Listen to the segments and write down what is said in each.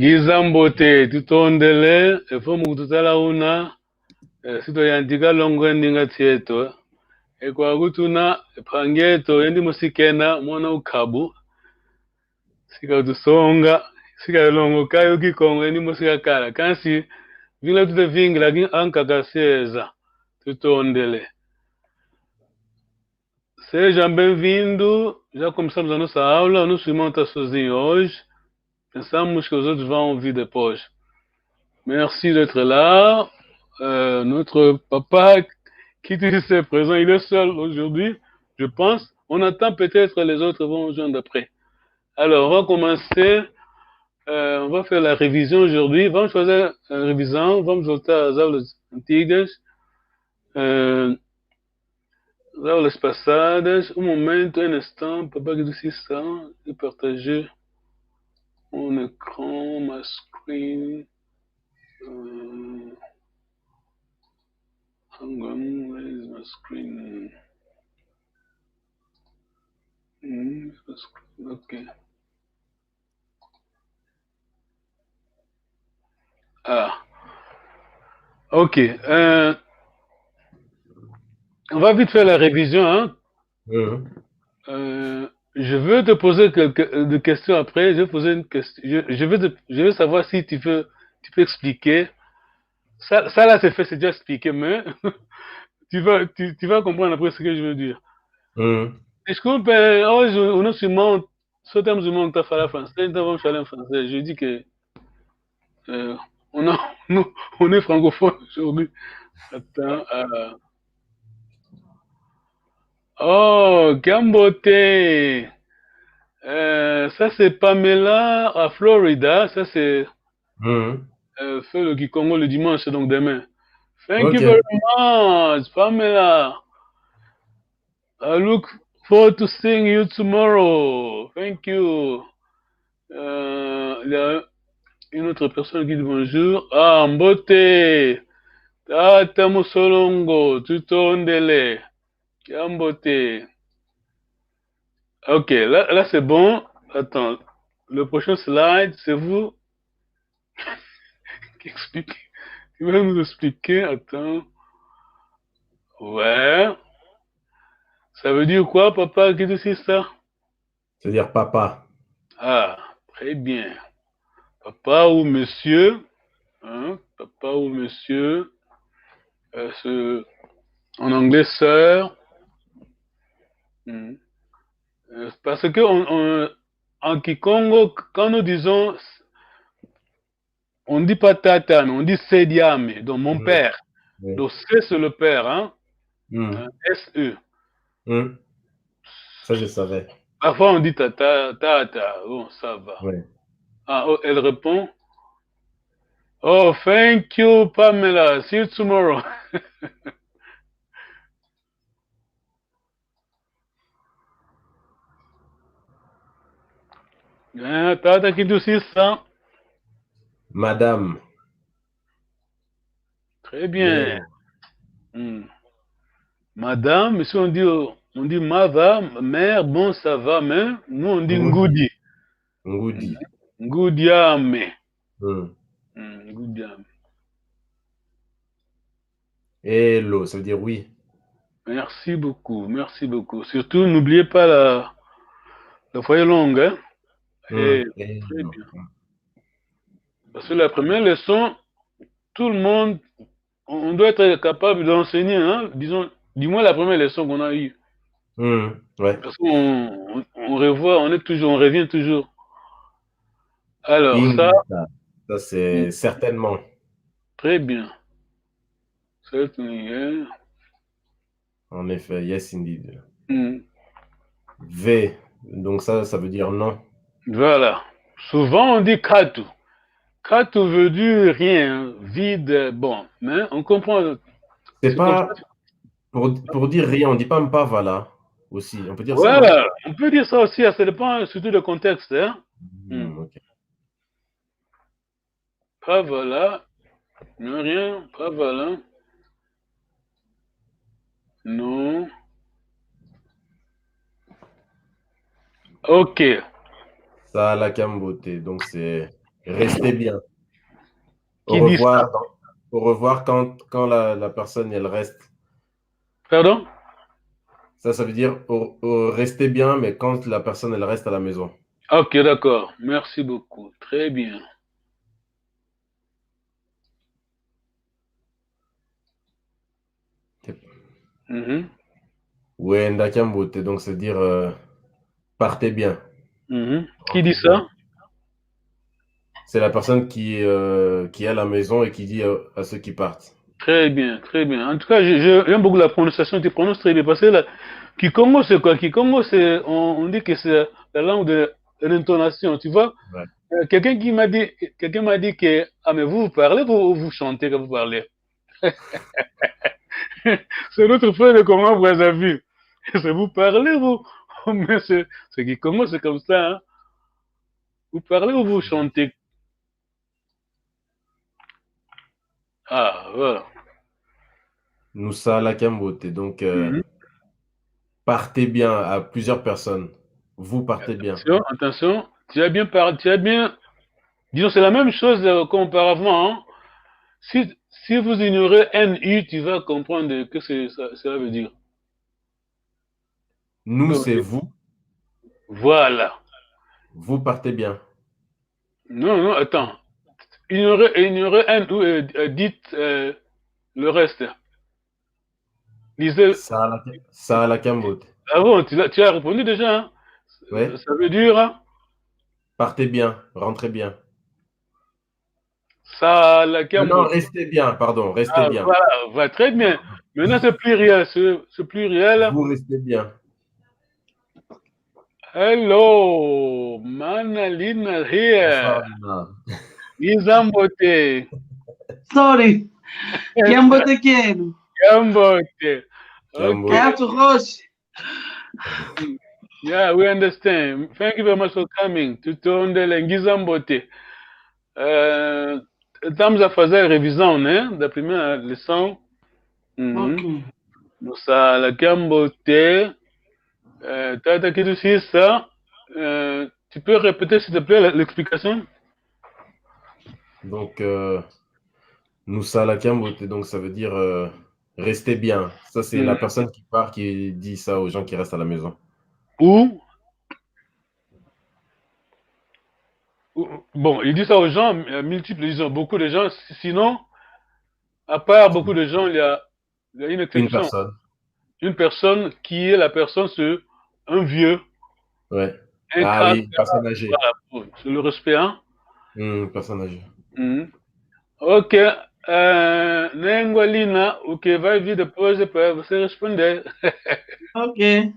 Ngizambote tutondele efomu kututala una sito yantika longo endinga tieto ekwa kutuna pangeto endi musikena mwana ukabu sika tusonga sika longo kayo kikongo endi musika kala kansi vingla tute vingla ankaka seza tutondele. Sejam bem-vindo. Já começamos a nossa aula. O nosso irmão está sozinho hoje. Pensamos que os outros vão ouvir depois. Merci d'être là. Notre papa qui était présent, il est seul aujourd'hui, je pense. On attend peut-être les autres vont joindre après. Alors, on va commencer. On va faire la révision aujourd'hui. Vamos fazer a revisão. Vamos voltar às aulas antigas. As aulas passadas. Um momento, un instant. Papa qui disse ça. Je partager mon écran, ma screen. Hang on, where is my screen? Okay. Ah. Ok. On va vite faire la révision. Hein? Je veux te poser quelques questions après. Je vais poser une question. Je veux savoir si tu peux expliquer. Ça là, c'est fait, c'est déjà expliqué, mais tu vas comprendre après ce que je veux dire. Desculpe, hoje o nosso irmão, só temos um irmão que está a falar francês, então vamos falar em francês. Je dis que on est francophone aujourd'hui. Attends. Oh, Gambote. Ça, c'est Pamela à Florida. Ça, c'est fait le Kikongo le dimanche, donc demain. Thank you very much, Pamela. I look forward to seeing you tomorrow. Thank you. Il y a une autre personne qui dit bonjour. Ah, Mbote. Tata Musolongo. Tutondele. Gambote. Ok, là c'est bon. Attends. Le prochain slide, c'est vous qui expliquez. Tu vas nous expliquer. Attends. Ouais. Ça veut dire quoi, papa? Qu'est-ce que c'est ça? Ça veut dire papa. Ah, très bien. Papa ou monsieur. Hein? Papa ou monsieur. En anglais, sœur. Parce que en Kikongo, quand nous disons, on ne dit pas tata, mais on dit sediame, donc mon père. Oui. Donc c'est le père, hein? S-E. Ça, je savais. Parfois on dit tata, tata, bon, ça va. Oui. Ah, oh, elle répond. Oh, thank you, Pamela. See you tomorrow. Tata qui dit aussi ça. Madame. Très bien. Madame, mais si on dit mava, mère, bon, ça va, mais nous on dit ngoudi. Ngoudi. Ngoudiame. Ngoudiame. Hello, ça veut dire oui. Merci beaucoup, merci beaucoup. Surtout, n'oubliez pas la foyer longue. Hein? Très bien. Parce que la première leçon, tout le monde, on doit être capable d'enseigner, hein? Disons, dis-moi la première leçon qu'on a eue. Ouais. Parce qu'on revoit, on revient toujours. Alors, ça c'est certainement. Très bien. Certainly. En effet, yes indeed. V, donc ça veut dire non. Voilà. Souvent on dit katu. Katu veut dire rien, vide, bon. Mais on comprend. C'est pas pour dire rien, on dit pas mpava aussi. On peut dire ça, Voilà, on peut dire ça aussi, ça dépend surtout du contexte. Hein? Okay. Pas voilà. Non, rien, pas voilà. Non. Ok. Ça, la Kambote, donc c'est Restez bien. Au Qui dit ça? revoir. Au revoir quand la personne, elle reste. Pardon? Ça veut dire restez bien, mais quand la personne, elle reste à la maison. Ok, d'accord. Merci beaucoup. Très bien. Mhm, Wenda Kiambote, donc c'est dire partez bien, mhm. Qui dit rentrez bien. ça? C'est la personne qui est à la maison et qui dit à ceux qui partent. Très bien, très bien. En tout cas, j'aime beaucoup la prononciation. Tu prononces très bien. Parce que là, Kikongo, c'est quoi? Kikongo, on dit que c'est la langue de l'intonation. Tu vois? Ouais. Quelqu'un m'a dit que, ah, mais vous parlez ou vous chantez quand vous parlez? C'est notre frère de Congo, vous avez vu. C'est vous parlez, vous. Mais c'est Kikongo, c'est comme ça, hein. Vous parlez ou vous chantez? Ah, voilà. Nusa la Kiambote, donc Mhm. partez bien à plusieurs personnes. Vous partez bien. Attention, attention. Tu as bien parlé, tu as bien. Disons, c'est la même chose qu'auparavant, hein. Si vous ignorez NU, tu vas comprendre que cela veut dire. Nous, Donc, c'est vous. voilà. Vous partez bien. Non, non, attends. Ignorez NU et dites le reste. Lisez. Ça la Kiambote. Ah bon, tu as répondu déjà, hein? Ouais. Ça veut dire, hein? Partez bien. Rentrez bien. Ça, la Non, Cambo. restez bien. Pardon, restez Ah, bien. voilà, va très bien. Maintenant, c'est pluriel. Ce pluriel. Vous restez bien. Hello, Manalina here. Bonsoir, Lina. Izambote. Sorry, Kiambote Quero. Gambote. Okay. Kiambote. Renato Roche. Yeah, we understand. Thank you very much for coming. Tutondele Ngizambote. Estamos a fazer a revisão, né? Da primeira lição. Uhum. Ok. Nossa, la Gambote. Tata Kidusisa. Tu peux répéter, s'il te plaît, l'explication? Donc, Nusa la Kiambote, donc ça veut dire restez bien. Ça, c'est la Mhm. personne qui part qui dit ça aux gens qui restent à la maison. Ou, bon, il dit ça aux gens, multiples, disons, beaucoup de gens. Sinon, à part beaucoup de gens, il y a une Une exception. personne. Une personne qui est la personne, c'est un vieux, Ouais. un Ah cadre, oui, personne âgée. voilà, c'est le respect, hein. Personne âgée. Mhm. Ok, Nengwalina, ok, vai vir depois para você responder. Ok.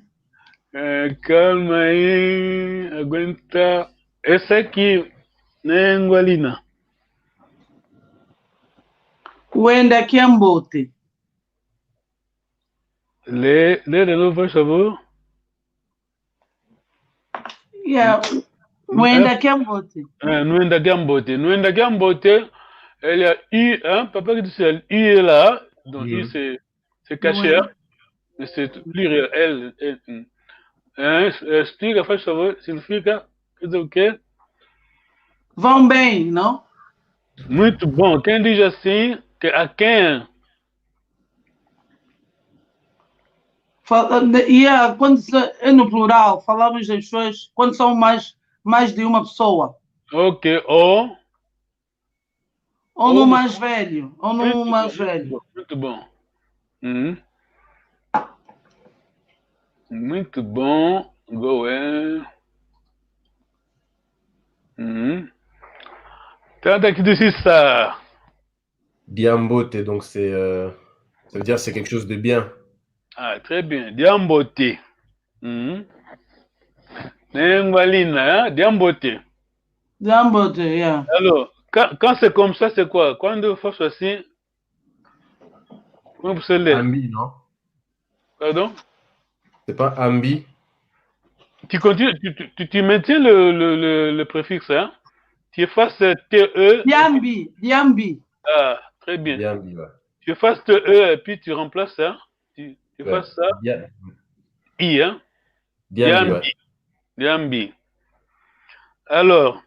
Calma aí, aguenta. Esse aqui, Nengwalina. Wenda Kiambote. Lê de novo, por favor. Yeah. Wenda Kiambote. Nuenda Gambote. Nuenda Gambote, elle a I, hein, papa qui dit c'est I est là, donc I c'est caché, hein, Wenda. mais c'est pluriel, L. Hein, explica, faz favor, significa, quer dizer o quê? Vão bem, não? Muito bom. Quem diz assim, que a quem? Yeah, quando é no plural, falamos das pessoas quando são mais de uma pessoa. Ok, o. Ou no mais velho. Ou no Muito mais bom, velho. muito bom. Uhum. Muito bom, Goé. Uhum. Tenta que disse ça. Biambote, donc ça veut dire c'est quelque chose de bien. Ah, très bien. Diambote. Uhum. Nengualina, hein? Diambote. Kiambote, yeah. Alors, quand c'est comme ça, c'est quoi? Quand il faut choisir, comment vous savez? Ambi, non? Pardon? C'est pas ambi? Tu continues, tu maintiens le préfixe, hein? Tu effaces TE. Diambi. Diambi. Ah, très bien. Biambi, ouais. Tu effaces TE et puis tu remplaces ça. Tu Ouais. effaces ça. I, hein? Biambi, ouais. Diambi. Diambi. Alors,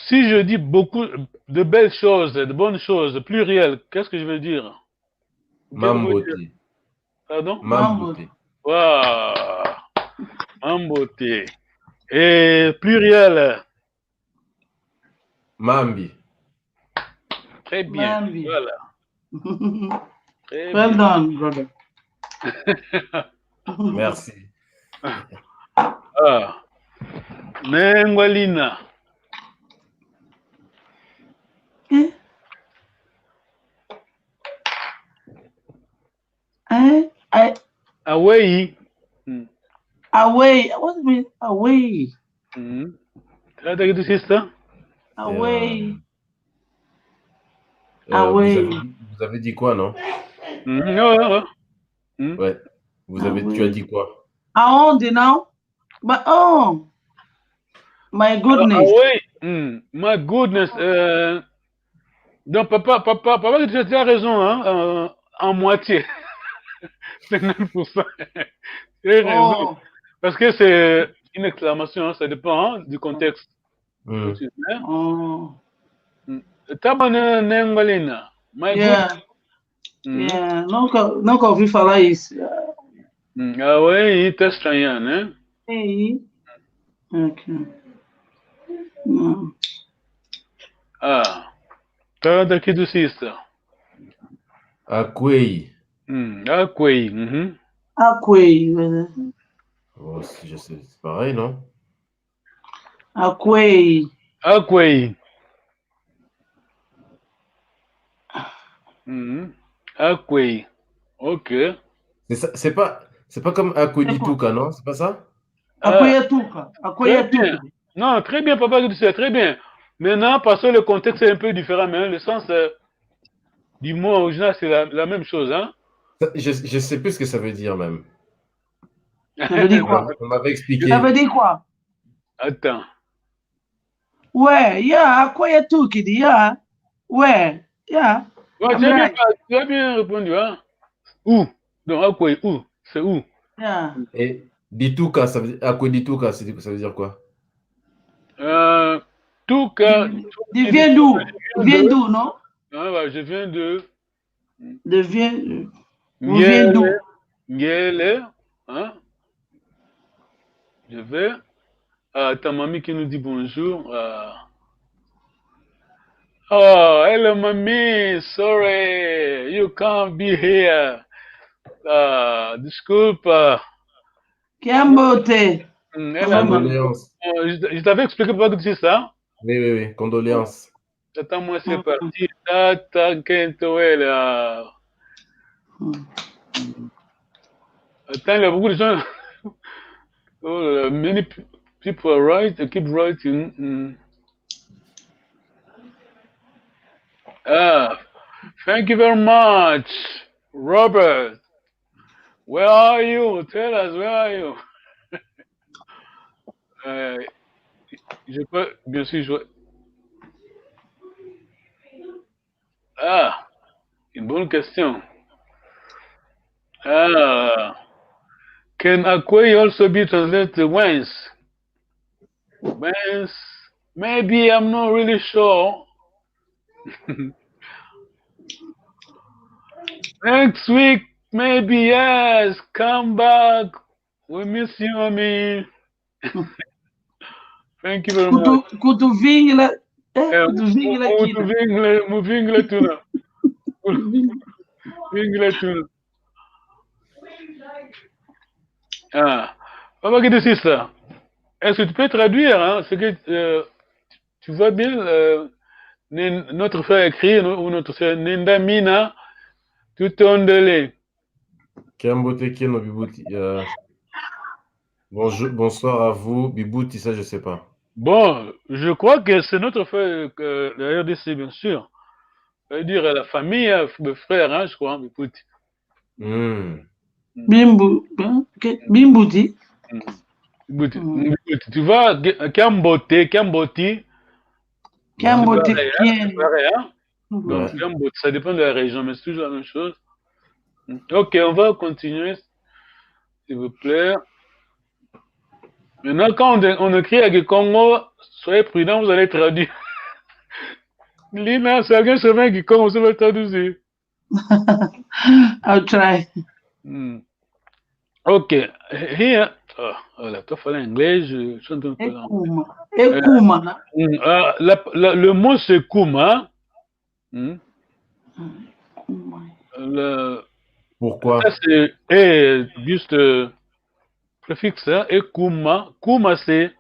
si je dis beaucoup de belles choses, de bonnes choses, pluriel, qu'est-ce que je veux dire? Qu'est-ce que vous voulez dire? Mambote. Pardon? Mambote. Waouh! Mamboté. Et pluriel. Mambi. Très bien. Mambi. Voilà. Très Well bien. done, brother. Merci. Ah. Nengwalina. Eh? Eh? Away. Away. What do you mean? Away. Try to get sister. Away. Vous Away. avez dit quoi, non? Ouais. Tu as dit quoi? Aonde, não? But oh, my goodness. Away. My goodness. Donc, papa, tu as raison, hein, en moitié. 50%. Tu as raison. Oh, Parce que c'est une exclamation, hein, ça dépend hein, du contexte. Que tu fais. oh, Tabana Nengwalina. My yeah, goodness. yeah. Nunca ouvi falar isso. Away, tá estranhando, né? Hey. Okay. Ah. Tá daqui do sister. Akwei. Akwei. Aquei. Oh, je sais, c'est pareil, non? Aquei. Akwei. Akwei. Ok. C'est pas comme Akwedituka, non? C'est pas ça? Aqueatuca. Aqueatuca. Non, très bien, papa, tu sais, très bien. Maintenant, parce que le contexte est un peu différent, mais le sens du mot original, c'est la même chose, hein? Je sais plus ce que ça veut dire, même. Ça veut dire quoi? On m'avait expliqué. Ça veut dire quoi? Attends. Ouais, yeah, Aqueatuca, yeah. Ouais, yeah. Ouais, tu as bien répondu, hein? Où? Donc, Akwei, où? C'est où? Yeah. Et Dituka, ça veut dire, Akwedituka, ça veut dire quoi? Tout cas. Tu viens d'où? Tu viens d'où, non? Ah, bah, je viens de. Vous venez d'où? Ngele, hein? Je vais. Ta mamie qui nous dit bonjour. Oh, hello, mamie. Sorry, you can't be here. Desculpa. Kiambote. Condoléances. Je t'avais expliqué pourquoi tu dis ça. Oui. Condoléances. Attends, moi, c'est parti. Tata, Kentoel. Attends, il y a beaucoup de gens. Oh, many people keep writing. Thank you very much, Robert. Where are you? Tell us, where are you? Je peux, bien sûr, jouer. Une bonne question. Can Akwei also be translated to whence? Whence? Maybe, I'm not really sure. Next week, maybe, yes. Come back. We miss you, mommy. Thank you very much. Kutuvingle. Kutuvingle tuna. Muvingle tuna. Vingle tuna. Papa qui dit ça. Est-ce que tu peux traduire hein, ce que tu vois bien notre frère écrit ou notre frère Nendamina tout ondele. Kiambote Keno Bibouti. Bonsoir à vous. Bibouti, ça je sais pas. Bon, je crois que c'est notre frère la RDC bien sûr. Ça veut dire la famille, le frère, hein, je crois, Bibouti. Bimbouti. Tu vois, Kiamboti. Kiambote. Ça dépend de la région, mais c'est toujours la même chose. Ok, on va continuer, s'il vous plaît. Maintenant, quand on écrit avec Congo, soyez prudents, vous allez traduire. Lina, c'est alguém também que como você vai traduzir. I'll try. Ok. Here, olha, estou falando inglês, je suis en train de parler anglais. Ekuma. Le mot c'est kuma. Pourquoi? Ça c'est juste préfixe, hein, et kuma. Kuma c'est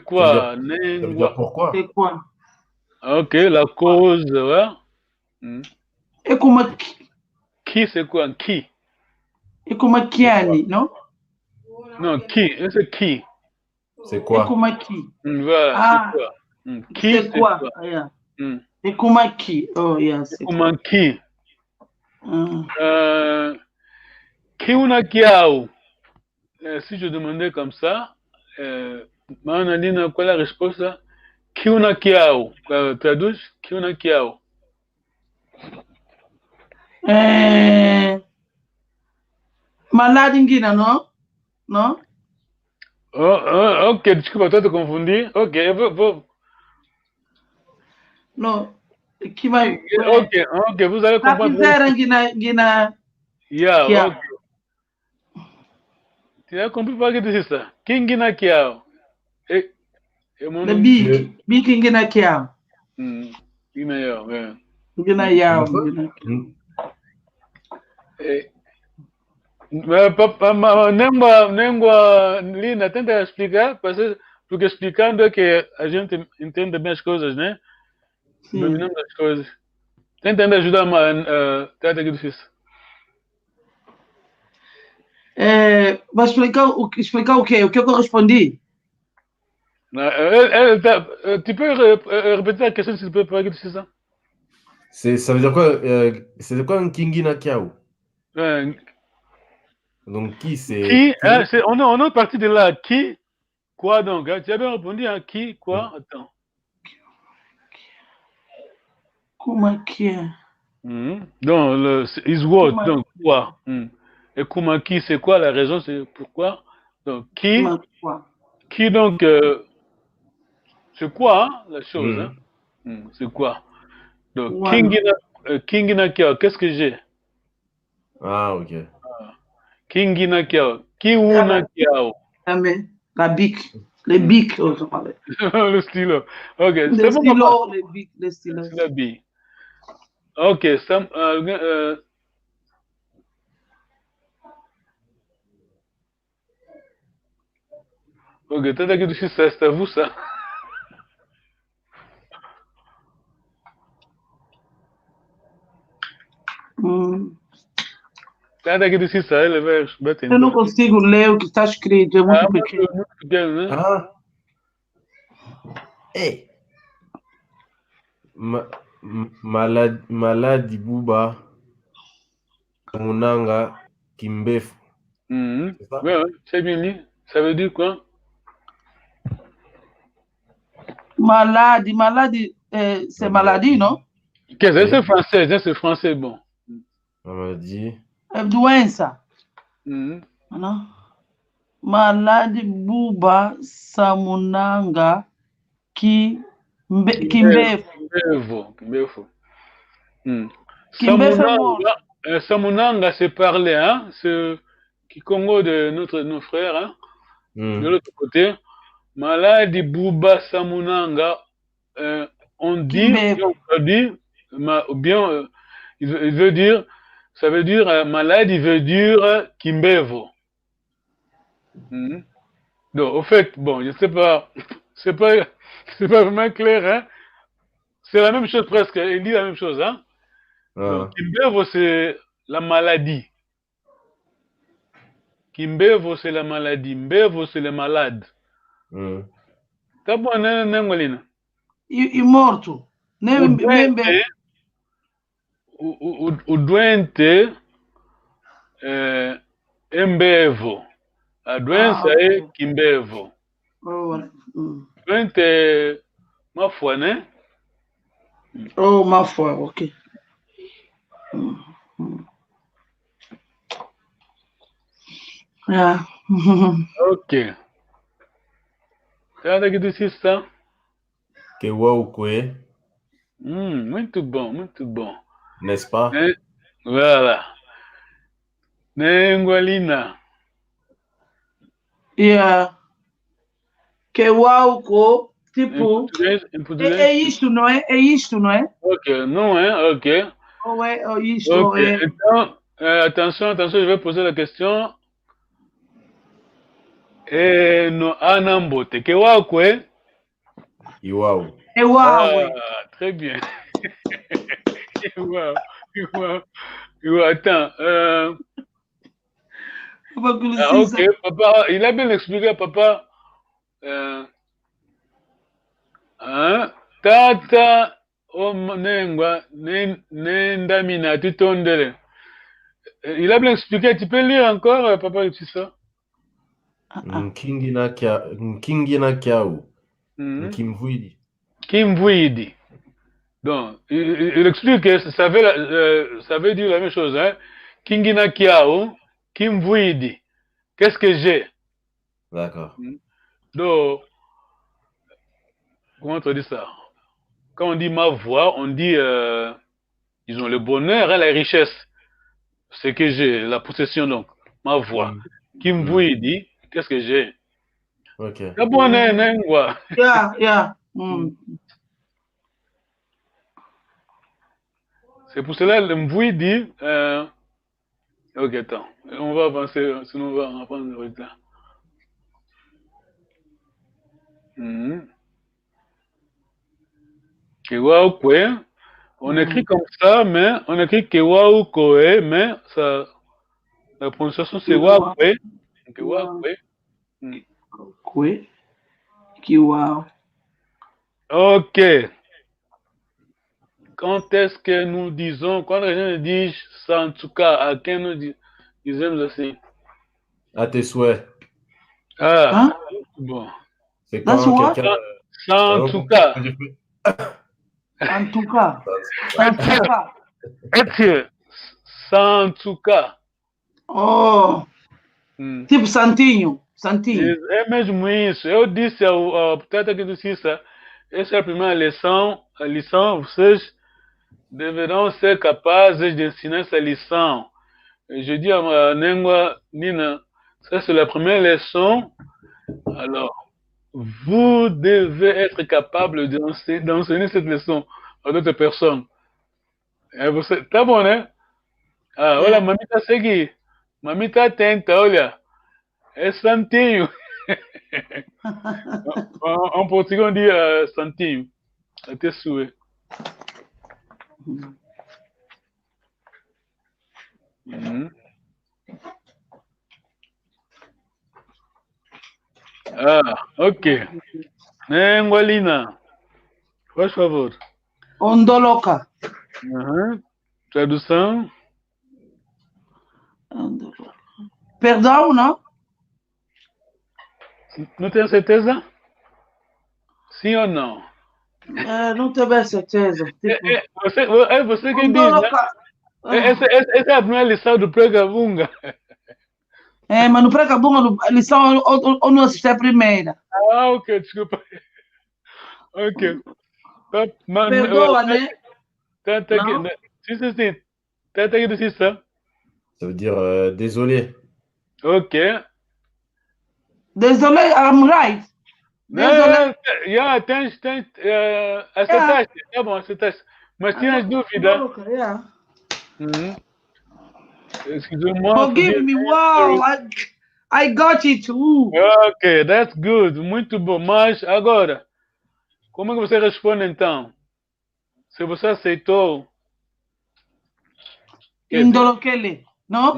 quoi? Ça veut dire pourquoi? C'est quoi? Ok, la cause, ouais. Ekuma Qui c'est quoi? Qui? Ekuma Kiani, non? Non, qui? C'est qui? C'est quoi? Ekuma Ki. Voilà, c'est quoi? Qui C'est quoi? Yeah. Ekuma Ki. Oh, yeah. Ekuma Ki. Kiuna Kiao. Si je demandais comme ça, Manalina, quelle est la réponse? Kiuna Kiao. Traduz? Kiuna Kiao. Malade ingine, non? Non? Ok, desculpa, toi te confundi. Ok, Non. Qui va. Ok, vous allez comprendre. Yeah, ok. Tu as compris pas que c'est ça? Kingina Kiao. Le big. Big ingina Kiao. Ingina Yao, ouais. Ingina Yao. Nengua Lina, tenta explicar, porque explicando que a gente entende bem as coisas, né? Dominando as coisas. Tentando ajudar a trata que difícil. Vai explicar o quê? O que eu respondi? Tu peux répéter la question s'il te plaît, pour que tu sais ça? Ça veut dire quoi? C'est quoi un Kingina Kiao? Donc qui c'est? On est parti de là. Qui? Quoi donc? Tu as bien répondu à qui? Quoi? Attends. Comment qui est? Donc, is what? Donc, quoi? Et comment qui, c'est quoi? La raison, c'est pourquoi? Donc, qui? Qui donc? C'est quoi, hein, la chose? Hein? C'est quoi? Donc, Kingina Kiao, qu'est-ce que j'ai? Ah, ok. Kingina Kiao. Kiuna Kiao. La bic. Les bics, on parlait. Le stylo. Ok, c'est bon. Stylo, les bics, les stylos. C'est la bille. Ok, ça. Ok, t'as dit que c'est à vous ça. T'as dit que ça, ele vai bater. Eu não consigo ler o que está escrito, é muito pequeno. Muito pequeno, né? Ah! Hey! Maladi Buba Munanga Kimbefu. Ouais, c'est bien dit. Ça veut dire quoi? Malade, c'est maladie, non? C'est français, c'est français, bon. Maladie. Doença. Non? Malade Buba Samunanga Kimbefu. Samunanga, c'est parler, hein? C'est Kikongo de nos frères, hein? De l'autre côté. Maladi Buba Samunanga, on dit, ou bien, il veut dire, ça veut dire, malade, il veut dire Kimbevo. Donc, au fait, bon, je ne sais pas, c'est pas vraiment clair, hein? C'est la même chose presque, il dit la même chose, hein? Donc, Kimbevo, c'est la maladie. Kimbevo, c'est la maladie. Mbevo, c'est le malade. Tá bom, né, Ngolina? E morto. O doente é Mbevo. A doença é Kimbevo. Doente é Mafua, né? Oh, Mafua, ok. Yeah. Ok. Tá que disse isso, tá? Que uau, que Muito bom, muito bom. N'est-ce pas? Voilà. Nengwalina. Yeah. Que uau, co, Em tipo, português, em é português? isto, não é? É isto, não é? Ok, não é? Ok. Ou é ou isto, Ok. ou é. Então, attention, attention, je vais poser la question. No anambote. Que wakwe? Iwaou. É uau, é. Très bien. Wow. Wow. Wow. Attends. Ok, Licença. papa, il a bien expliqué, papa. Hein? Tata nengwa nendamina tutondele. Il a bien expliqué. Tu peux lire encore, papa, tu ça? Nkingina Kiao. Nkimvuidi. Kimvuidi. Donc, il explique que ça veut dire la même chose. Hein? Kingina Kiao, Kimvuidi. Qu'est-ce que j'ai? D'accord. Donc, comment on dit ça? Quand on dit ma voix, on dit, disons, le bonheur et la richesse. Ce que j'ai, la possession, donc, ma voix. Kimvuidi, qu'est-ce que j'ai? Ok. C'est bon, quoi. Yeah, yeah. C'est pour cela le Mvuidi. Ok, attends. On va avancer, sinon on va apprendre le retard. Kewaukwe. On écrit comme ça, mais on écrit Kewaukwe, mais ça, la prononciation c'est Wakwe. Kewakwe. Que uau. Ok. Quand est-ce que nous disons, quand les gens disent ça en tout cas, à qui nous disons aussi? À tes souhaits. Ah, Hein? bon. C'est That's quand what? quelqu'un. Ça en tout cas. En tout cas. En tout cas. Etienne, ça en tout cas. Oh. Tipo santinho. Santinho. É mesmo isso. Eu disse ao Tata que disse isso. Essa é a primeira lição. A lição, vocês deverão ser capazes de ensinar essa lição. Je dis à Nengwa Nina, ça c'est la première leçon. Alors, vous devez être capable d'enseigner cette leçon à d'autres personnes. Et vous, tá bom, né? Ah, olha, mamita segui. Mamita tenta, olha. É santinho. En portugais, on dit santinho. Até souhait. Ah, ok. Nengwalina, faz favor. Ondoloca. Tradução. Perdão, não? Não tenho certeza? Sim ou não? Não tenho bem certeza. Tipo, É você que diz, né? Essa é a primeira lição do Pregabunga. Mas no Precabunga, a lição ou não assisti a primeira. Ah, ok, desculpa. Ok. Perdoa, né? Sim, sim, sim. Tenta aqui dizer ça. Ça veut dire désolé. Ok. Désolé, I'm right. Désolé. Yeah, tens, aceitaste, tá bom, aceitaste. Mas tinhas dúvida? Excusez-moi. Forgive me, wow, I got it too. Ok, that's good, muito bom. Mas agora, como é que você responde então? Se você aceitou. Indolokele, não?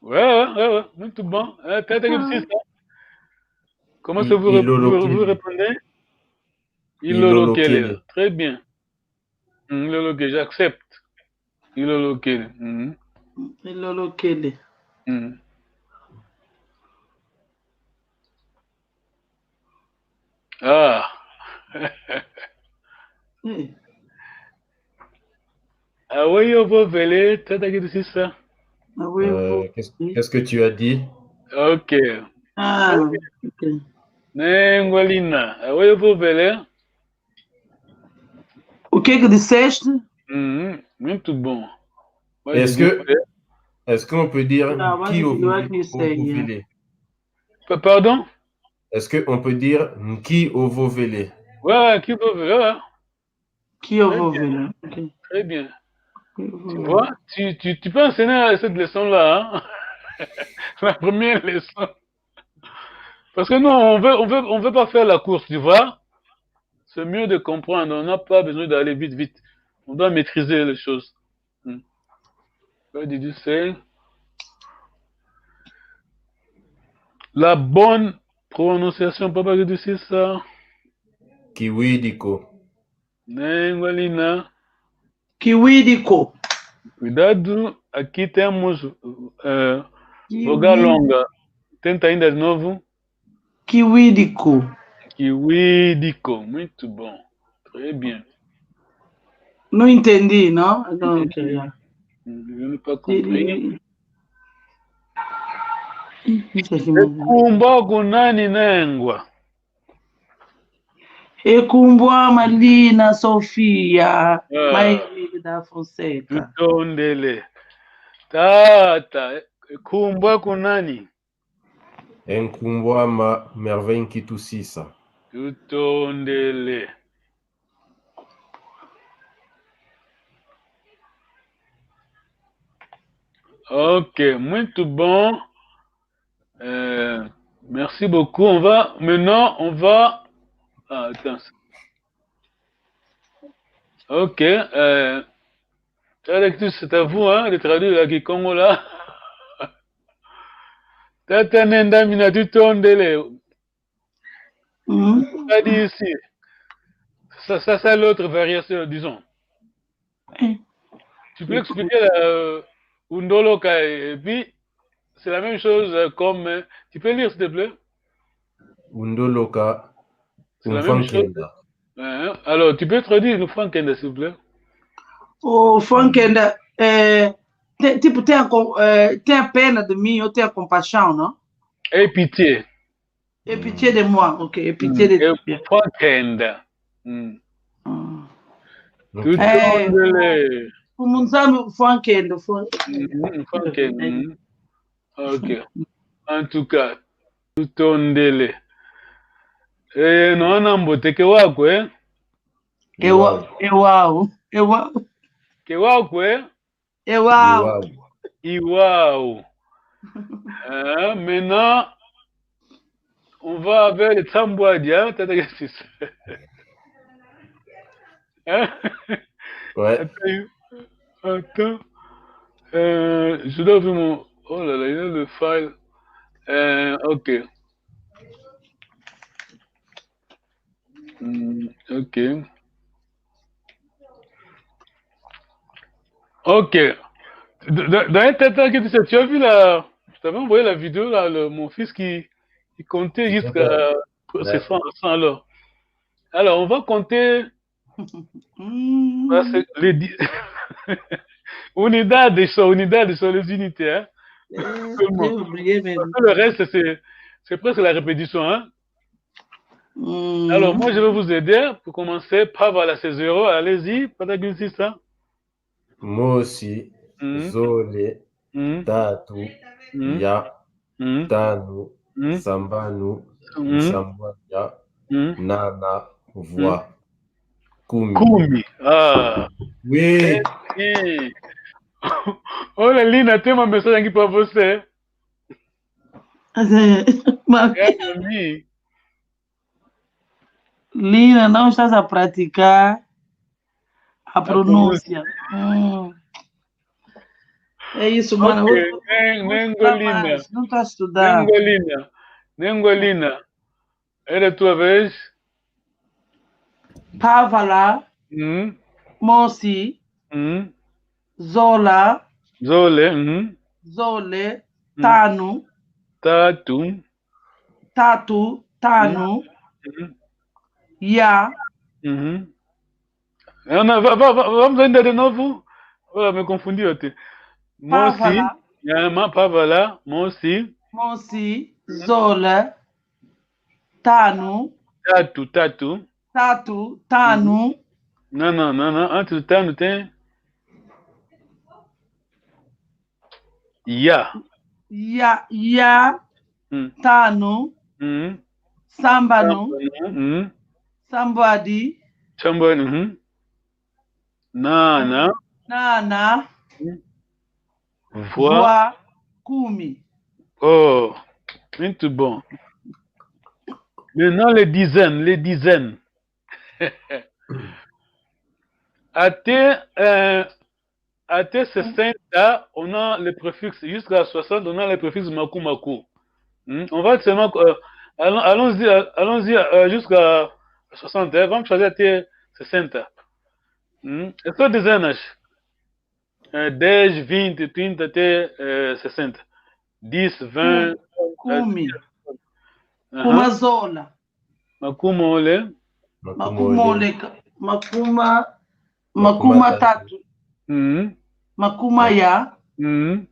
Ouais, muito bom. Tenta que precisa. Comment est-ce que vous répondez? Ilolokele. Très bien. Ilolokele, j'accepte. Ilolokele. Ilolokele. Ah. Ah oui, on va veler. Tenta que dizer ça. Qu'est-ce que tu as dit? Ok. Ah, ok. Nengwalina. Ah oui, on va veler. O que disseste? Muito bom. Est-ce qu'on peut dire Não, qui au what you say, Vovele? Pardon? Est-ce qu'on peut dire qui au Vovele? Ouais, qui peut ouais. Qui au Vovele. Okay. Très bien. Tu vois, tu peux enseigner cette leçon-là, hein? La première leçon. Parce que nous, on veut pas faire la course, tu vois. C'est mieux de comprendre. On n'a pas besoin d'aller vite, vite. On doit maîtriser les choses. What did you say? La bonne prononciation, papa, que tu sais ça? Kiwidiko. Nengualina. Kiwidiko. Cuidado, aqui temos vogal longa. Tenta ainda de novo. Kiwidiko. Kiwidiko. Muito bom. Très bien. Não entendi, não? Não, okay, yeah. Je n'ai pas compris. Ekumba kunani nengwa. Ekumbwa Malina Sofia. Maile da Fonseca. Tutondele. Tata. Ekumbwa kunani. Enkumbwa ma merveille kitusisa. Tutondele. Ok, muito bom. Merci beaucoup. Maintenant, on va. Ah, attends. Ok. C'est à vous, hein, de traduire la Kikongo là. Tata nenda mina tutondele. Pas dit ici. Ça, c'est l'autre variation, disons. Tu peux expliquer la Undoloka et puis c'est la même chose comme. Tu peux lire s'il te plaît? Undoloka. C'est la même chose. Alors, tu peux traduire le Frankenda, s'il vous plaît? O Frankenda, tipo, tem a pena de mim, ou tem a compaixão, não? Et pitié. Et pitié de moi, ok. Et pitié de toi. Frankenda. Tutondele. Como sabe o Frankenda? Frankenda. Ok. En tout cas, tutondele. Naona mboteke wako, Ewau. Kewako, Iwao. Maintenant, on va avec le Tambouadia. Ouais. Attends. Je dois ouvrir mon. Oh là là, il y a le file. Ok. Ok. Ok. Dans un temps que tu as vu la. Je t'avais envoyé la vidéo, là, mon fils qui comptait jusqu'à 100 alors. Alors, on va compter. Les unidades sont les unités. Hein? Le reste, c'est presque la répétition. Hein? Alors, moi, je vais vous aider pour commencer. Pas voilà, c'est 0. Allez-y, Patagun, c'est ça. Mosi, Zole, Tatu, Ya, Tanu, Sambanu, Sambaya, Nana, Voix, Kumi. Ah. Oui. Olha, Lina, tem uma mensagem aqui para você. Lina, não estás a praticar a pronúncia. É isso, mano. Nengolina. Não está a estudar. Nengolina. Era a tua vez? Pavala. Mosi. Zola. Zole. Zole. Tanu. Tatu. Tanu. Ya. Vamos ainda de novo? Me confundi até. Mosi. Pavala. Mosi. Zola. Tanu. Tatu. Tanu. Non, non, non, non. Entre le temps, tem. Ya. Ya, Hum. tano, Hum. sambano, Hum. sambadi, Chambon. Nana. nana, Voix. voix, kumi. Oh. Muito bom. Maintenant, les dizaines, les dizaines. À T60, on a les préfixes, jusqu'à 60, on a les préfixes maku maku. On va seulement, allons-y, jusqu'à 60, vamos fazer até 60. É só dezenas. 10, 20, 30 até 60. 10, 20. Kumi. Aham. Kumazola. Makumole. Makumole. Makuma Makuma tatu. Uhum. Makuma ya. Uhum.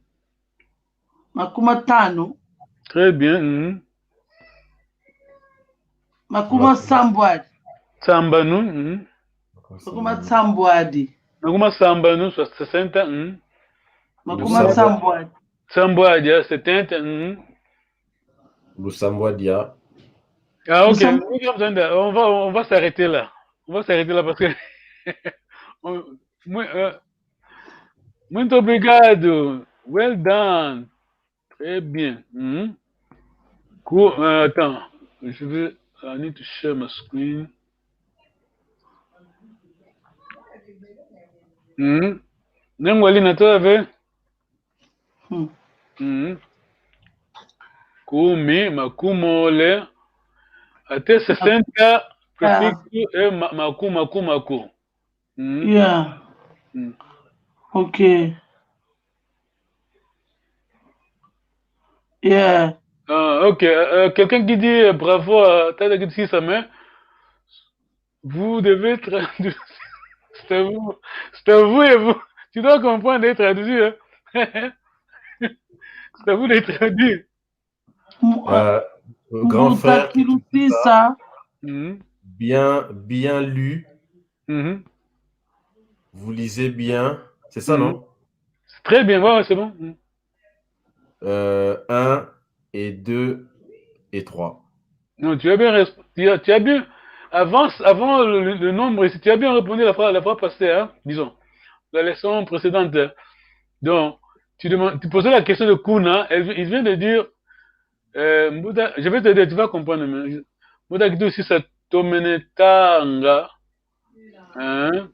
Makuma tano. Très bien. Uhum. Makuma sambwadi. Sambanu. Uhum. Makuma sambwadi. Makuma sambanu, 60. Uhum. Makuma sambwadi. Sambwadi, 70. Uhum. Lusambodia. Ah, ok. On va s'arrêter là. On va s'arrêter là parce que. Muito obrigado. Well done. Très bien. Cool. Attends. Je vais. I need to share my screen. Nengwalina, tu avais? Kumi, makumole. Até 60 prefixo é maku. Yeah. Ok. Yeah. Ok. Quelqu'un qui dit bravo à Tata qui dit sa main. Vous devez traduire. C'est à vous et vous. Tu dois comprendre et traduire. C'est à vous de traduire. Grand frère, ça. Bien lu. Vous lisez bien. C'est ça, non? Très bien, ouais, c'est bon. 1 et 2 et 3. Non, tu as bien tu as bien avant le nombre ici, tu as bien répondu la fois passée, hein, disons, la leçon précédente. Donc, tu posais la question de Kuna, il vient de dire je vais te dire, tu vas comprendre. Mouda qui dit aussi ça Tomenetanga. Hein?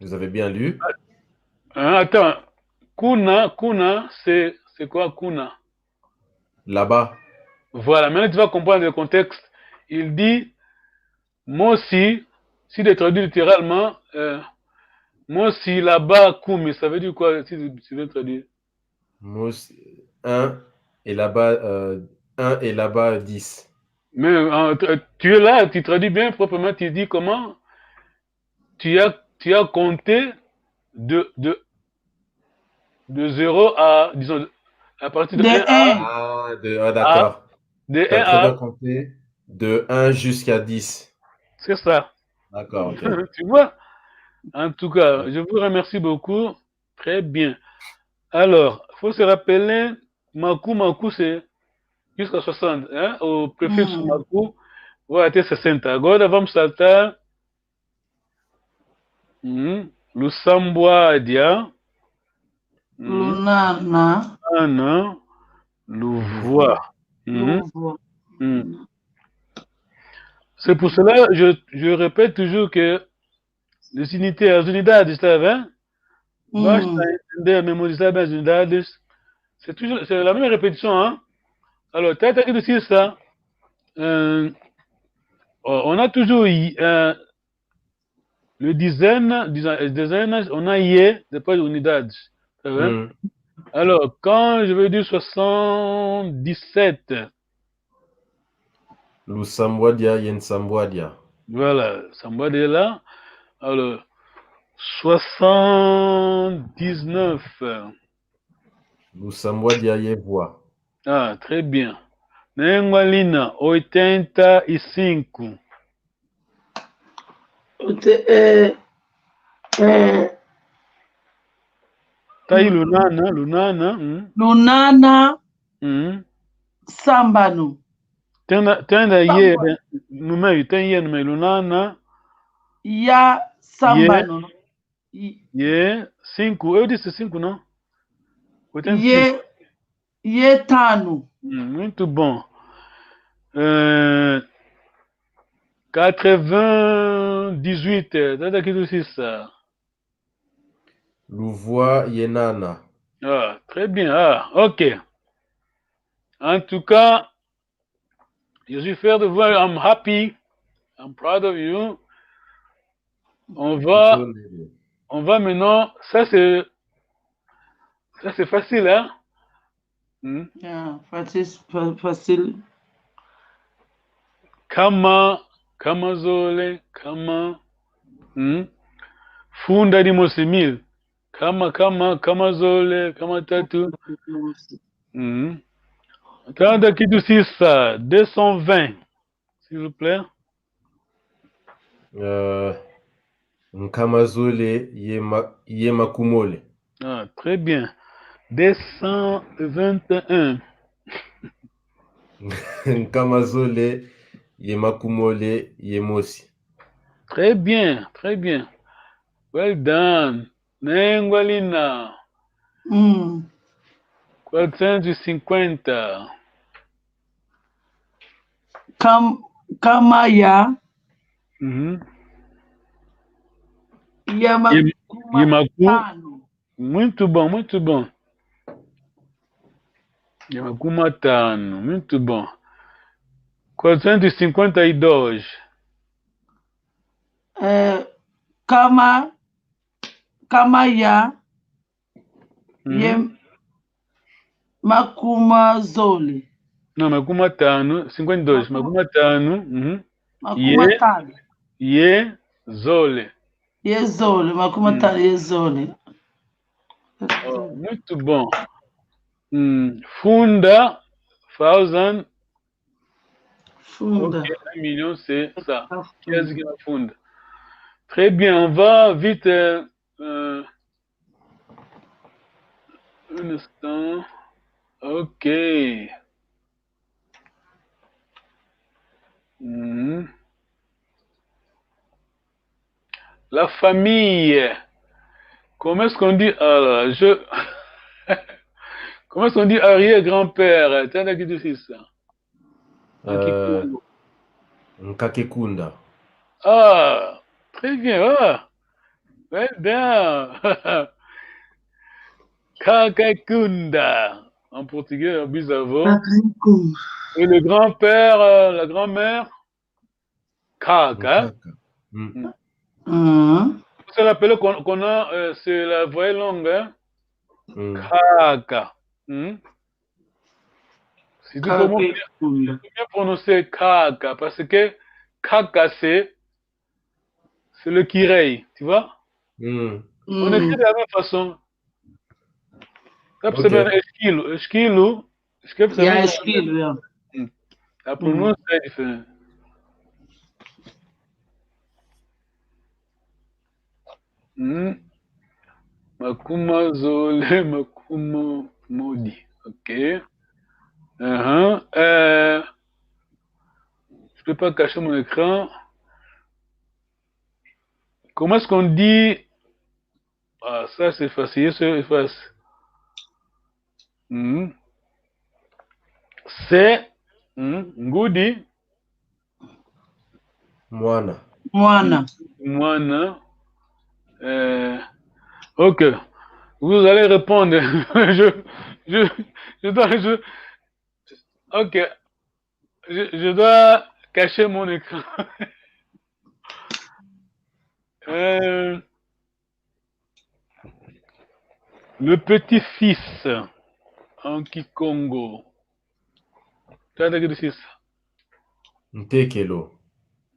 Vous avez bien lu? Attends, Kuna, c'est quoi Kuna? Là-bas. Voilà, maintenant tu vas comprendre le contexte. Il dit, moi aussi, si tu traduis littéralement, moi aussi là-bas, Kumi, ça veut dire quoi si tu veux traduire? Moi aussi, 1 et là-bas 10. Mais tu es là, tu traduis bien proprement, tu dis comment tu as compté de 0 à, disons, à partir de 1 à. D'accord. De Tu as 1 très à. bien compté de 1 jusqu'à 10. C'est ça. D'accord, ok. Tu vois? En tout cas, je vous remercie beaucoup. Très bien. Alors, il faut se rappeler, Maku, c'est jusqu'à 60. Hein? O prefixo Maku vai até 60. Agora vamos saltar Lusamboadia, Lunana, Ana, Louvois. C'est pour cela je répète toujours que les unités, as unidades, está bem? Basta entender, memorizar bem as unidades. C'est la même répétition, hein? Alors, tu as dit ça. On a toujours le dizaines, on a IE, depois unidades. Tá vendo? Alors, quand je veux dire 77. Lusamboadia, Yensamboadia. Voilà, Samboadia est là. Alors, 79. Lusamboadia, Yevoa. Ah, très bien. Nengualina, 85. Tai lunana, lunana. Lunana Sambano. Tenda ye, numai, ten ye numai lunana. Ya Sambano. Ye, 5. Eu disse 5, não? Ye tano. Muito bom. 98, tenta aqui do Cissa. Louvois Yenana. Ah, très bien. Ah, ok. En tout cas, je suis fier de vous. I'm happy. I'm proud of you. On va maintenant. Ça c'est facile, hein? Yeah, facile. Kama zole, kama. Funda di mosimil. Kama zole, kama tatu. Tanda kitu sisa, 220, s'il vous plaît. Nkamazole Yemakumole. Ah, très bien. 221. Nkamazole Yemakumole Yemosi. Très bien, très bien. Well done. Nengwalina. 450. Kamaya. Yamakuma. Muito bom, muito bom. Yamakuma tano, muito bom. 452. Kamaya. Makuma Zole. Não, Makuma tano, 52. Makuma tano. Makuma tano. Ye Zole. Ye Zole, Makuma tano, Ye Zole. Oh, muito bom. Funda, 1000. Funda. Ok, 1 million, c'est ça. Qu'est-ce qu'il y a funda? Très bien, on va vite. Un instant. Ok. La famille. Comment est-ce qu'on dit? Comment est-ce qu'on dit arrière-grand-père? T'as qui dit ça? Nkakekunda. Ah, très bien. Ah, well done. Kakekunda. En portugais, Bizavo. Et le grand-père, la grand-mère? Kaka. C'est l'appel qu'on a, c'est la voix longue. Hein? Kaka. Si tu peux bien prononcer Kaka, parce que Kaka, c'est le kirei, tu vois? On écrit de la même façon. Ça peut s'appeler esquilo. Esquilo. Esquilo, la prononce est différente. Makuma Zole, Makuma Modi. Ok. Je ne peux pas cacher mon écran. Comment est-ce qu'on dit? Ah, ça c'est facile, c'est facile. C'est Ngudi. Moana. Ok. Vous allez répondre. Ok. Je dois cacher mon écran. Le petit-fils en Kikongo. Tu as dit ça? Ntekelo.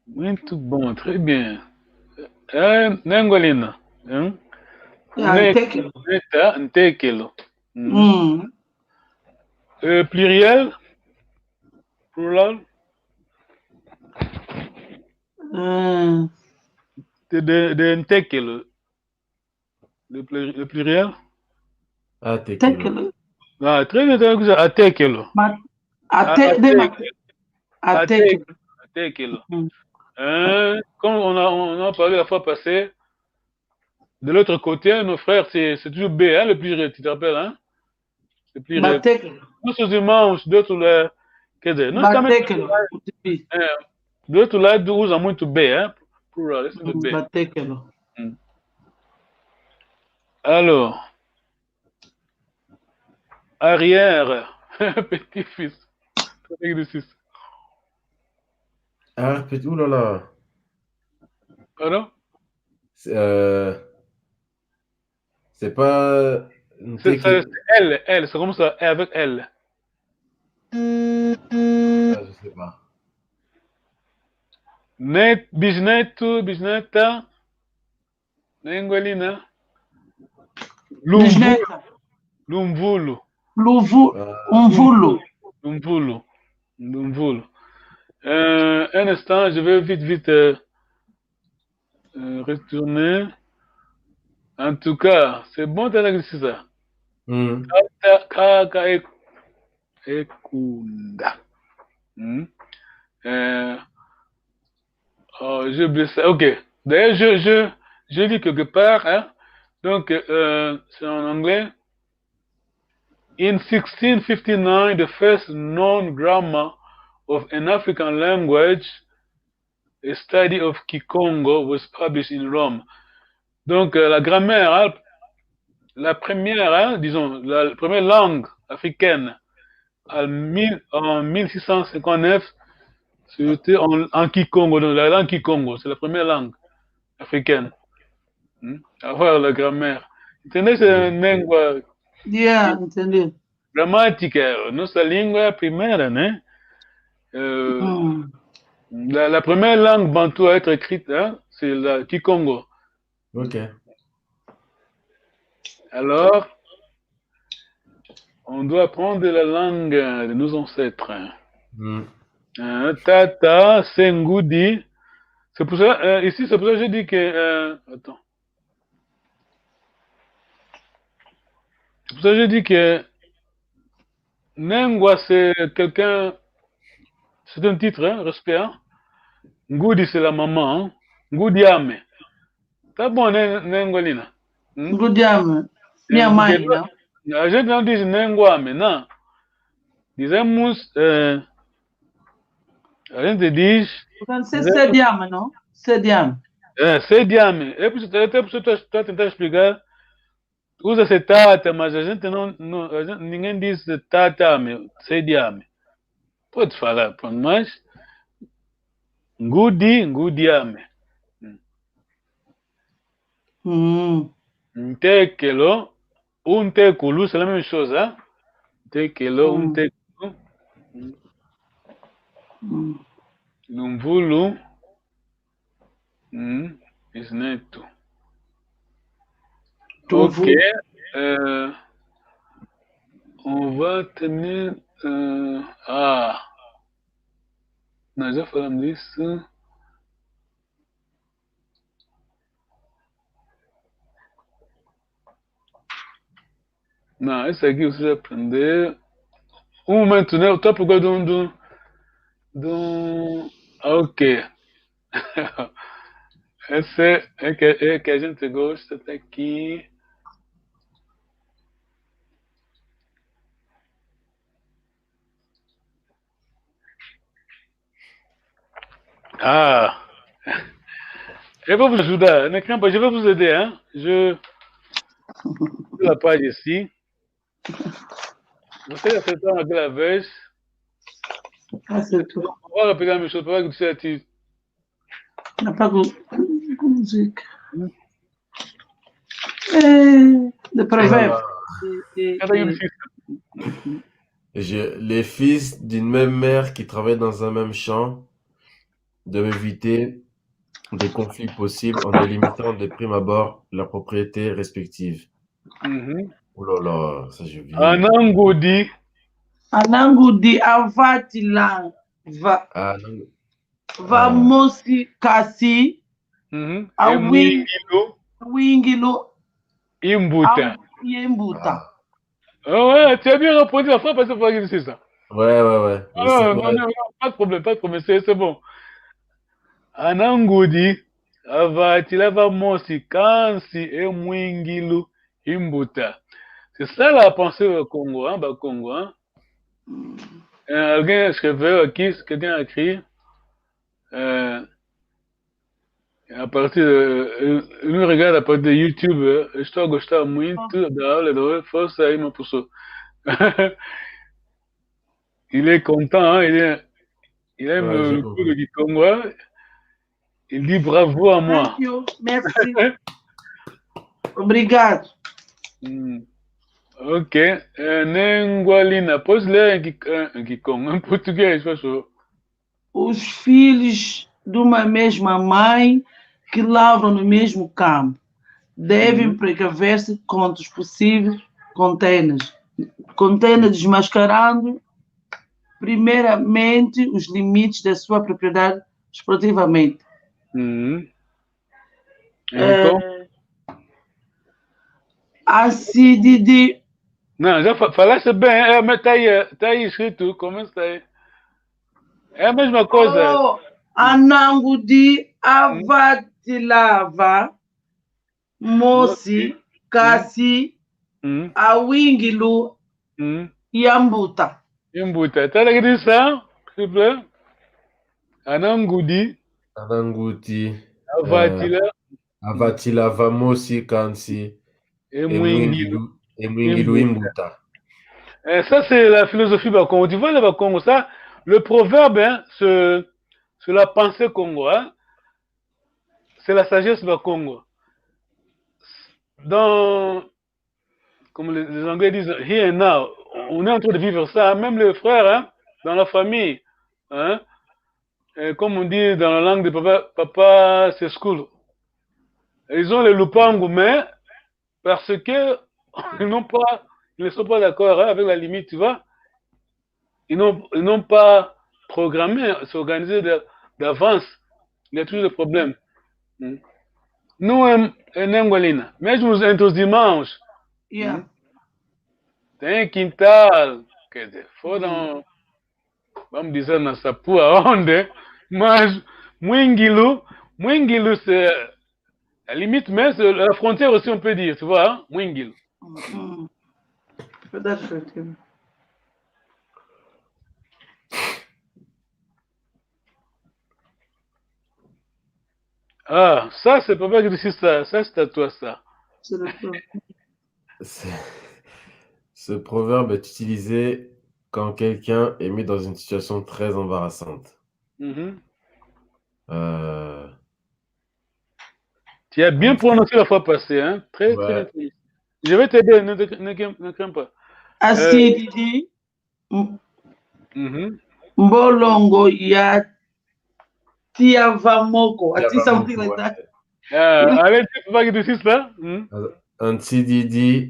Muito bom, très bien. Nengolina. Ntekelo. Pluriel? Plural? De Ntekelo. Le pluriel? Atekelo. Ah, très bien, atekelo. Atekelo. Comme on a parlé la fois passée, de l'autre côté, nos frères, c'est toujours B, hein, le pluriel, tu te rappelles, hein? Le pluriel. Nous sommes dimanche, d'autres là, quer dizer, nós também do outro lado usa muito B, hein? Plural, é sempre B. Alors, arrière, petit-fils. Exercice. Ah, petit, ouh là là. Pardon? C'est pas. C'est L, c'est comme ça, avec L. Ah, je sais pas. Bisneto, bisneta, Nengolina. Lumvulu. Un instant, je vais vite retourner. En tout cas, c'est bon d'analyser ça. Kaka ekunda. Oh, j'ai oublié ça. Ok. D'ailleurs, je lis quelque part, hein. Donc, c'est en anglais. In 1659, the first known grammar of an African language, a study of Kikongo, was published in Rome. Donc, la grammaire, hein, la première, hein, disons, la première langue africaine en 1659, c'était en Kikongo, donc la langue Kikongo, c'est la première langue africaine. Avoir la grammaire. Entendez, c'est une langue. Yeah, entendi. Grammatica, nostra lingua primaire, né? La première langue bantou à être écrite, hein, c'est la Kikongo. Ok. Alors, on doit apprendre la langue de nos ancêtres. Tata, Sengoudi. C'est pour ça, ici, c'est pour ça que j'ai dit que. Attends. C'est pour ça que j'ai dit que. Nengwa, c'est quelqu'un. C'est un titre, hein, respect. Hein? Ngoudi, c'est la maman. Hein? Ngoudiame. Tá bom, Nengolina. Ngoudiame. Minha mãe, não? A gente não diz Nenguame, não. Dizemos. A gente diz. C'est Sediame, não? Sediame. Sediame. Até por isso eu estou a tentar explicar. Usa-se tata, mas a gente não. Ninguém diz tatame, Sediame. Pode falar, mas. Ngudiame. Tekelo, tekulu, c'est la même chose, hein? Tekelo, tekulu. Lumvulu. Isneto. Ok. On va terminer. Nós já falamos disso. Não, esse aqui você vai aprender. Um momento, né? Eu estou procurando ok. Esse é que a gente gosta, tá aqui. Je vais vous ajudar. Je vais vous aider, hein? Je la page ici. Você acertou naquela vez. Acertou. Agora pegar meu show para dizer a ti. Apago música. Le proverbe. Les fils d'une même mère qui travaillent dans un même champ doivent éviter des conflits possibles en délimitant de prime abord leurs propriétés respectives. Oh là là, ça j'ai oublié. Anangudi avatilan va mosi kasi awingilo Imbuta. Imbuta. Oh, ouais, tu as bien répondu la fois parce que c'est ça. Ouais. Mais c'est Ah, pas... non, pas de problème, c'est bon. Anangudi, avatilava mosi, kansi, e mwingilu, imbuta. C'est ça la pensée au Congo, hein, bah, Congo, hein. Alguém escreveu aqui, quelqu'un a écrit, a partir de, ele regarde a partir de YouTube, eu estou a gostar muito da aula de hoje, força aí, meu professor. Il est content, hein, il aime Ouais, j'ai le cours compris. de Congo, hein. Il dit bravo à moi. Thank you. Merci. Obrigado. Ok. Nengualina, pode ler em Kikongo, em português, professor. Os filhos de uma mesma mãe que lavram no mesmo campo devem precaver-se contra os possíveis containers. Containers desmascarando, primeiramente, os limites da sua propriedade esportivamente. Então? ACDD. Não, já falaste bem, mas tá aí escrito, como está aí? É a mesma coisa. Oh, Anangudi Avatilava Mosi Kasi Awingilu Yambuta. Yambuta. Tá na descrição, s'il vous plaît? Anangudi Avatilava mosi kansi Emwingilu imbuta. Ça, c'est la philosophie Bakongo. Tu vois, le Bakongo, ça, le proverbe, hein, c'est la pensée Congo, hein, c'est la sagesse Bakongo. Dans, comme les Anglais disent, here and now, on est en train de vivre ça, même les frères, hein, dans la famille, hein, et comme on dit dans la langue de papa c'est school. Ils ont les loupango, mais parce que ils ne sont pas d'accord, hein, avec la limite, tu vois. Ils n'ont pas programmé, s'organiser d'avance. Il y a toujours des problèmes. Nous, Nengolina, mesmo entre os irmãos, tem quintal, quer dizer, foram, vamos dizer, na Sapua, onde, mas Mwingilu, c'est la limite, mais c'est la frontière aussi, on peut dire, tu vois, hein? Mwingilu. Ah, ça, c'est pas vrai que tu dis ça. Ça, c'est à toi, ça. Ce proverbe est utilisé quand quelqu'un est mis dans une situation très embarrassante. Tu as bien prononcé la fois passée, hein? Très, Ouais. très bien. Je vais t'aider, ne crains pas. Acididi Mbolongo ya Tiavamoko. I think something like that. Allez, tu peux pas que tu dises ça? Antididi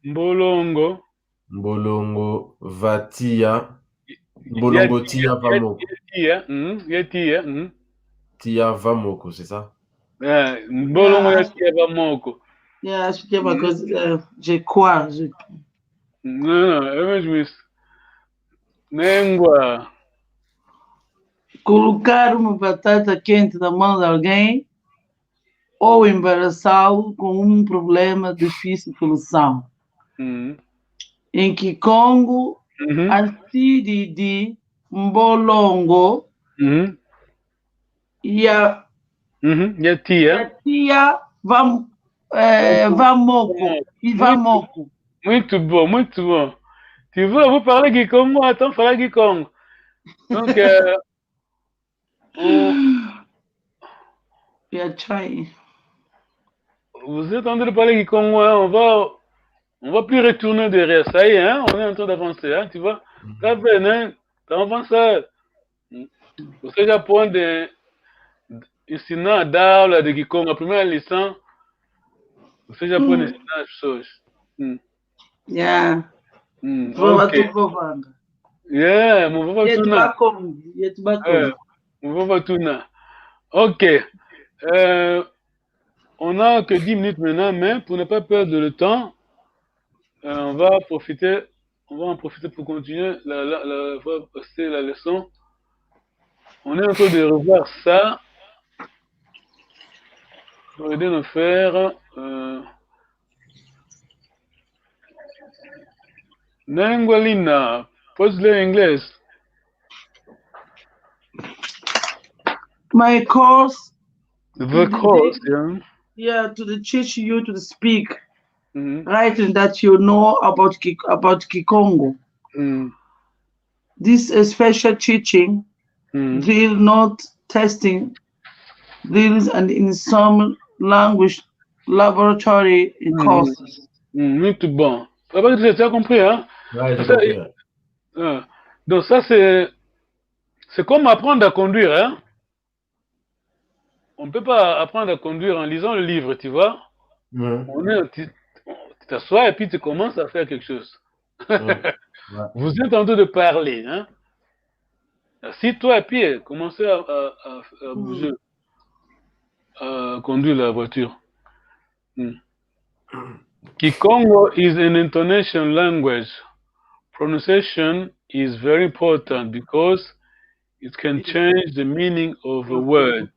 Mbolongo Vatia Mbolongo Tia Vamoko. Tia Vamoko, c'est ça? Mbolongo ya Tia Vamoko. Acho que é uma coisa de quase. Não, é mesmo isso. Nengua. Colocar uma batata quente na mão de alguém ou embaraçá-lo com um problema de difícil solução. Em Kikongo, Acididi Mbolongo e a tia Vamoko. Muito bom, muito bom. Tu veux vous parler Kikongo? Attends, falar Kikongo. Donc, vous êtes en train de parler Kikongo, hein? On va plus retourner derrière. Ça y est, hein? On est en train d'avancer, hein? Tu vois? T'as fait, hein? T'as avancé. Você já pode ensinar a dar aula de Kikongo. A primeira lição, você já pode ensinar as pessoas. Ok. Ok. on n'a que 10 minutes maintenant, mais pour ne pas perdre le temps, on va en profiter pour continuer passer la leçon. On est en train de revoir ça pour aider nos frères. Nengwalina, pose-le en anglais. My course. The course, yeah. Yeah, to teach you to speak. Writing that you know about Kikongo. This special teaching drill, not testing drills, and in some language laboratory courses. Muito bom. Tu as compris, hein? Ouais, j'ai compris. Donc ça, c'est comme apprendre à conduire, hein? On ne peut pas apprendre à conduire en lisant le livre, tu vois? Tu t'assois et puis tu commences à faire quelque chose. Vous êtes en train de parler, hein? Assis-toi et puis commencez à bouger, à conduire la voiture. Kikongo is an intonation language. Pronunciation is very important because it can change the meaning of a word.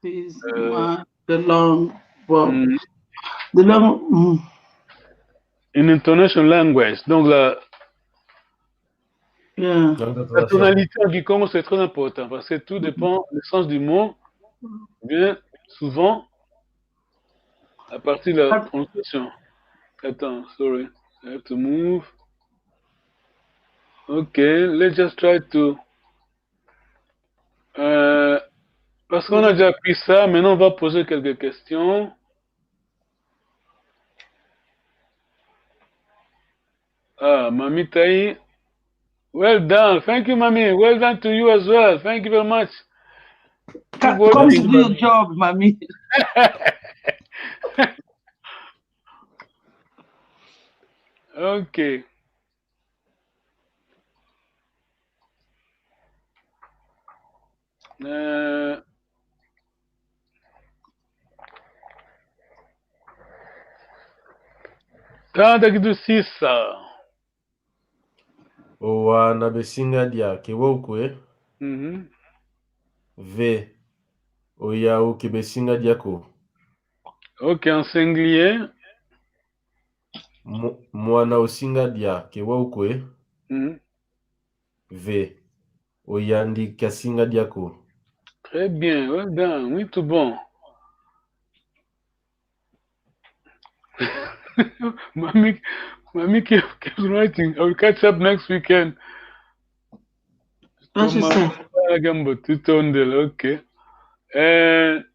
The long Une intonation language. Donc la tonalité en Kikongo, c'est très important parce que tout dépend du sens du mot. Bien souvent, à partir de la prononciation. Attends, sorry. I have to move. Okay, let's just try to... parce qu'on a déjà appris ça, maintenant on va poser quelques questions. Mami Tai. Well done. Thank you, Mami. Well done to you as well. Thank you very much. Come to do your job, Mami. Okay. Tanda kitu sisa. Owa na besinga dia kewokwe. V. Oya o kebesinga diako. Ok, en singulier. Mwana osinga dia kewokwe. V. Oyandi kasinga diako. Très bien, well done. Oui, tout bon. Mami keeps writing. I will catch up next weekend. Okay.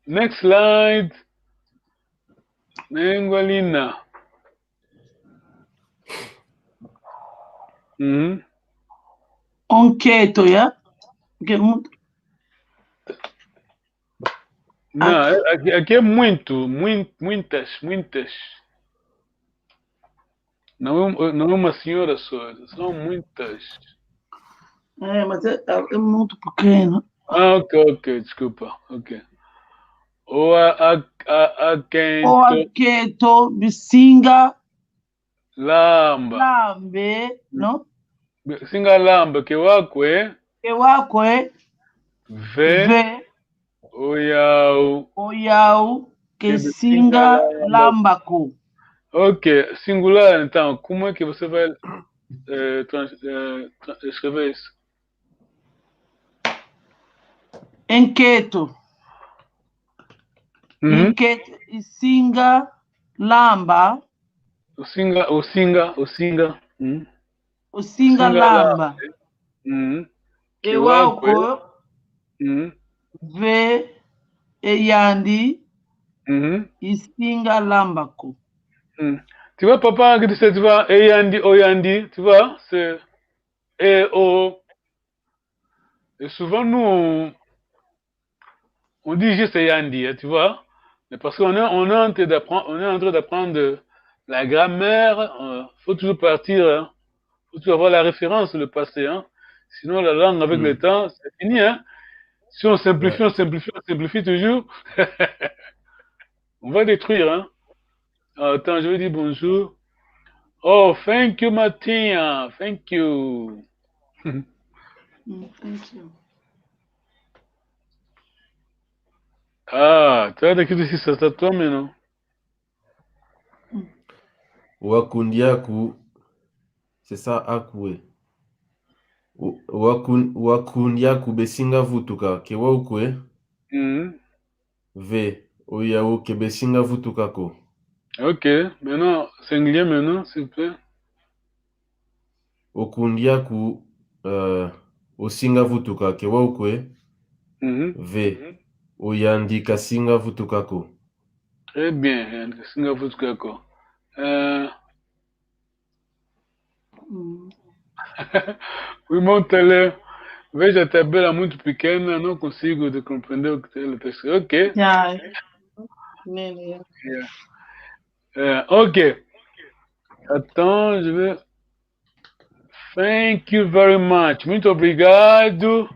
Next slide. Nengwalina. Onketo, yeah? Não, aqui é muitas. Não é uma senhora só, são muitas. Mas é muito pequeno. Ok, desculpa. Ok. O Aketo, Bisinga, Lambe, no? Bisinga Lamba, Kewakwe, Ve, Oyau, Kesinga Lambako. Ok, singular então, como é que você vai escrever isso? Enqueto. Enqueto, Isinga Lamba. Osinga. Osinga Lamba. Ewako. Ve Eyandi. Isinga Lambako. Tu vois, papa, qui disait, tu vois, Oyandi, tu vois, c'est E-O. Et souvent, nous, on dit juste Eyandi, tu vois, mais parce qu'on est en train d'apprendre la grammaire, faut toujours partir, faut toujours avoir la référence, le passé, hein. Sinon, la langue, avec le temps, c'est fini, hein. Si on simplifie toujours, On va détruire, hein. Attends, je vais dire bonjour. Oh, thank you, Martin. Thank you. Thank you. Ah, tu as dit que c'est à toi maintenant. Wakundiaku, c'est ça, akue. Wakundiaku besinga vutuka, kewa ukwe. V, oyao ke besinga vutuka ko. Ok, maintenant, singulier maintenant, s'il vous plaît. Okundiaku, osinga vutuka, kewa ukwe. V, oyandika singa vutuka ko. Très bien, singa vutuka ko. Oui, mon tele. Veja tabela muito pequena, não consigo de compreender o que ele está. Ok. Yeah. Ok. Attends, je vais. Thank you very much. Muito obrigado.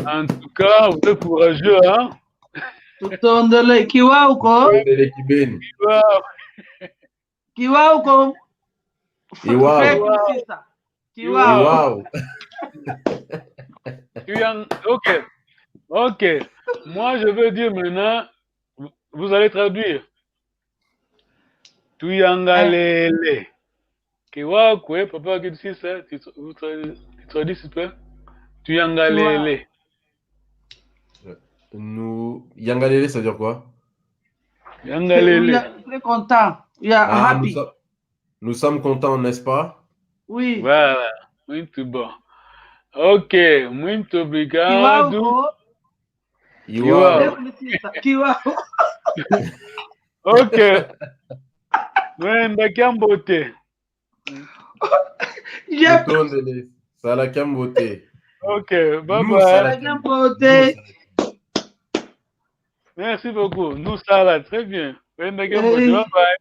En tout cas, vous êtes courageux, hein? Tutondole kiwauko. Tondele kibeni. Kiwauko. Iwao. Kiwao. Ok. Ok. Moi, je veux dire maintenant, vous allez traduire. Tuyangalele. Kiwakwe, papa qui dit ça, tu traduis s'il te plaît? Tuyangalele. Nous, Yangalele, ça veut dire quoi? Yangalele. Très content. Yeah, happy. Nous sommes contents, n'est-ce pas? Oui. Voilà. Muito bom. Ok. Muito obrigado. Iwao. Kiwao. Ok. Mwenda Kiambote. Tondele. Sala Kiambote. Ok. Bye bye. Kiambote. Merci beaucoup. Nous, ça va très bien. Mwenda Kiambote. Bye bye.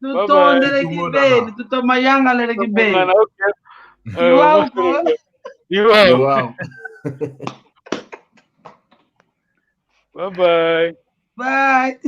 Tutondele kibeni. Tutomayangale kibeni. Iwao. Iwao. Bye bye. Bye.